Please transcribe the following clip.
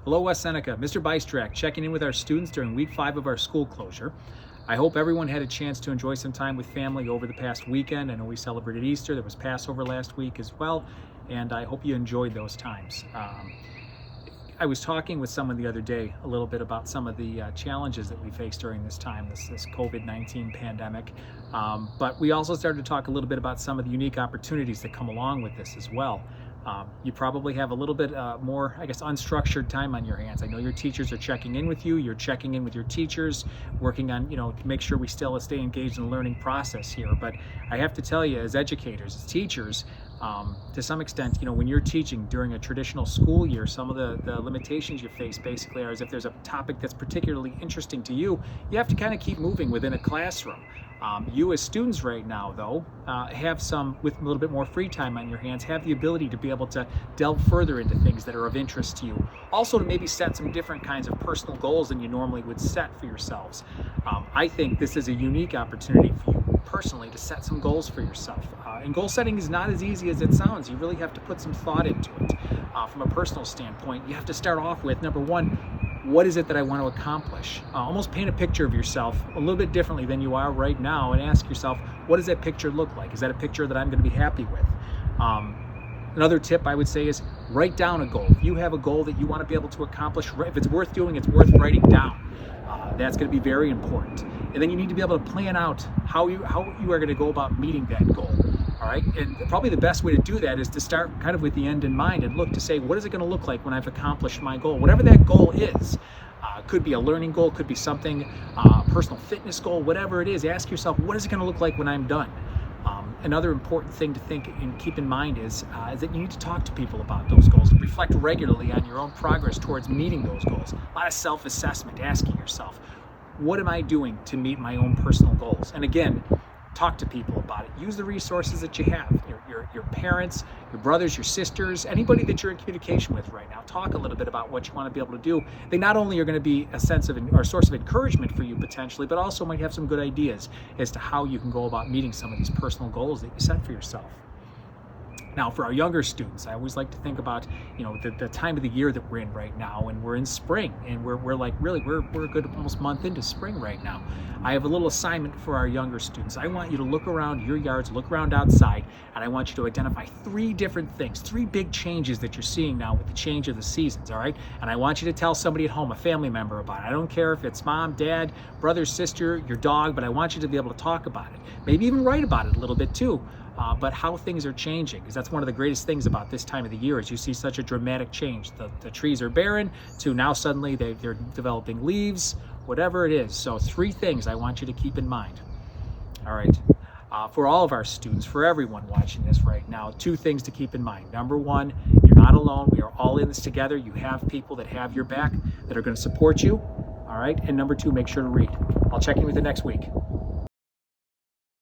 Hello, West Seneca. Mr. Bystrak checking in with our students during week 5 of our school closure. I hope everyone had a chance to enjoy some time with family over the past weekend. I know we celebrated Easter. There was Passover last week as well, and I hope you enjoyed those times. I was talking with someone the other day a little bit about some of the challenges that we face during this time, this COVID-19 pandemic. But we also started to talk a little bit about some of the unique opportunities that come along with this as well. You probably have a little bit more, unstructured time on your hands. I know your teachers are checking in with you. You're checking in with your teachers, working on, to make sure we still stay engaged in the learning process here. But I have to tell you, as educators, as teachers, to some extent, when you're teaching during a traditional school year, some of the limitations you face basically are as if there's a topic that's particularly interesting to you, you have to kind of keep moving within a classroom. You as students right now, though, have with a little bit more free time on your hands, have the ability to be able to delve further into things that are of interest to you. Also to maybe set some different kinds of personal goals than you normally would set for yourselves. I think this is a unique opportunity for you personally to set some goals for yourself. And goal setting is not as easy as it sounds. You really have to put some thought into it. From a personal standpoint, you have to start off with, number one, what is it that I want to accomplish? Almost paint a picture of yourself a little bit differently than you are right now and ask yourself, what does that picture look like? Is that a picture that I'm going to be happy with? Another tip I would say is write down a goal. If you have a goal that you want to be able to accomplish, if it's worth doing, it's worth writing down. That's going to be very important. And then you need to be able to plan out how you are going to go about meeting that goal. All right, and probably the best way to do that is to start kind of with the end in mind and look to say, what is it going to look like when I've accomplished my goal? Whatever that goal is, could be a learning goal, could be something, personal fitness goal, whatever it is, ask yourself, what is it going to look like when I'm done? Another important thing to think and keep in mind is that you need to talk to people about those goals and reflect regularly on your own progress towards meeting those goals. A lot of self-assessment, asking yourself, what am I doing to meet my own personal goals? And again, talk to people about it. Use the resources that you have, your parents, your brothers, your sisters, anybody that you're in communication with right now. Talk a little bit about what you want to be able to do. They not only are going to be a source of encouragement for you potentially, but also might have some good ideas as to how you can go about meeting some of these personal goals that you set for yourself. Now, for our younger students, I always like to think about, the time of the year that we're in right now, and we're in spring, and we're a good almost month into spring right now. I have a little assignment for our younger students. I want you to look around your yards, look around outside, and I want you to identify 3 different things, 3 big changes that you're seeing now with the change of the seasons, all right? And I want you to tell somebody at home, a family member about it. I don't care if it's mom, dad, brother, sister, your dog, but I want you to be able to talk about it. Maybe even write about it a little bit too. But how things are changing, because that's one of the greatest things about this time of the year is you see such a dramatic change. The trees are barren to now suddenly they're developing leaves, whatever it is. So 3 things I want you to keep in mind. All right. For all of our students, for everyone watching this right now, 2 things to keep in mind. Number 1, you're not alone. We are all in this together. You have people that have your back that are going to support you. All right. And number 2, make sure to read. I'll check in with you next week.